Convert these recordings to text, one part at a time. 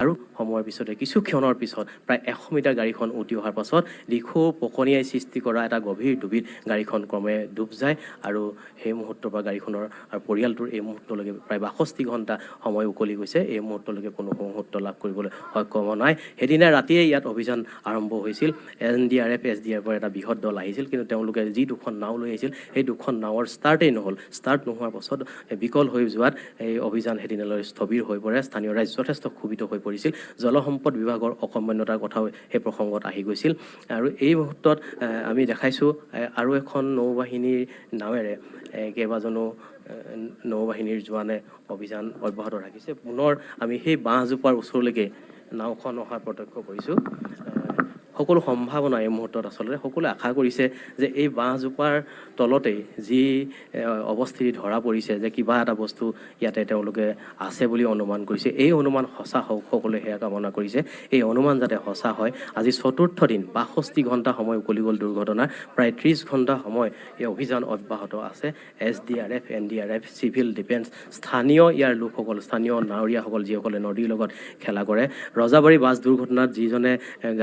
আৰু সময়ৰ পিছতে কিছু ক্ষণৰ পিছত প্ৰায় 100 মিটাৰ গাড়ীখন উটি অহাৰ পাছত দিখৌ পকনীয়াই সৃষ্টি কৰা এটা গভীৰ ডুবিত গাড়ীখন ক্ৰমে ডুব যায় আৰু সেই মুহূৰ্তৰ পৰা গাড়ীখনৰ আৰু পৰিয়ালটোৰ এই মুহূৰ্তলৈকে প্ৰায় 62 ঘণ্টা সময় উকলি গৈছে। এই মুহূৰ্তলৈকে কোনো মুহূৰ্ত লাভ কৰিবলৈ সক্ষম নাই। সেইদিনা ৰাতিয়ে ইয়াত অভিযান আৰম্ভ হৈছিল। NDRF SDRFৰ এটা বৃহৎ দল আহিছিল, কিন্তু তেওঁলোকে যি দুখন নাও লৈ আহিছিল সেই দুখন নাৱৰ ষ্টাৰ্টেই নহ'ল। ষ্টাৰ্ট নোহোৱাৰ পাছত বিকল হৈ যোৱাত এই অভিযান সেইদিনালৈ স্থবিৰ হৈ পৰে। স্থানীয় ৰাইজ যথেষ্ট ক্ষোভিত হৈ পৰিছিল। জলসম্পদ বিভাগৰ অকৰ্মণ্যতাৰ কথাও সেই প্ৰসংগত আহি গৈছিল। আৰু এই মুহূৰ্তত আমি দেখাইছোঁ আৰু এখন নৌবাহিনীৰ নাৱেৰে কেইবাজনো নৌবাহিনীৰ জোৱানে অভিযান অব্যাহত ৰাখিছে। পুনৰ আমি সেই বাঁহজোপাৰ ওচৰলৈকে নাওখন অহাৰ প্ৰত্যক্ষ কৰিছোঁ। সকলো সম্ভাৱনা এই মুহূৰ্তত আচলতে সকলোৱে আশা কৰিছে যে এই বাঁহজোপাৰ তলতেই যি অৱস্থিতি ধৰা পৰিছে, যে কিবা এটা বস্তু ইয়াতে তেওঁলোকে আছে বুলি অনুমান কৰিছে, এই অনুমান সঁচা হওক, সকলোৱে সেয়া কামনা কৰিছে। এই অনুমান যাতে সঁচা হয়। আজি চতুৰ্থ দিন, 62 ঘণ্টা সময় উকলি গ'ল দুৰ্ঘটনাৰ। প্ৰায় 30 ঘণ্টা সময় এই অভিযান অব্যাহত আছে। SDRF, NDRF, চিভিল ডিফেন্স, স্থানীয় ইয়াৰ লোকসকল, স্থানীয় নাৱৰীয়াসকল, যিসকলে নদীৰ লগত খেলা কৰে। ৰজাবাৰী বাছ দুৰ্ঘটনাত যিজনে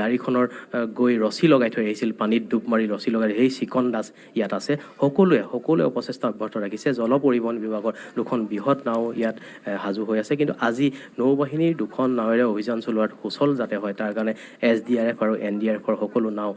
গাড়ীখনৰ গৈ ৰছী লগাই থৈ আহিছিল, পানীত ডুব মাৰি ৰছী লগাই, সেই চিকন দাস ইয়াত আছে। সকলোৱে প্ৰচেষ্টা অব্যাহত ৰাখিছে। জল পৰিবহণ বিভাগৰ দুখন বৃহৎ নাও ইয়াত সাজু হৈ আছে। কিন্তু আজি নৌবাহিনীৰ দুখন নাৱেৰে অভিযান চলোৱাৰ সুচল যাতে হয়, তাৰ কাৰণে SDRF আৰু NDRFৰ সকলো নাও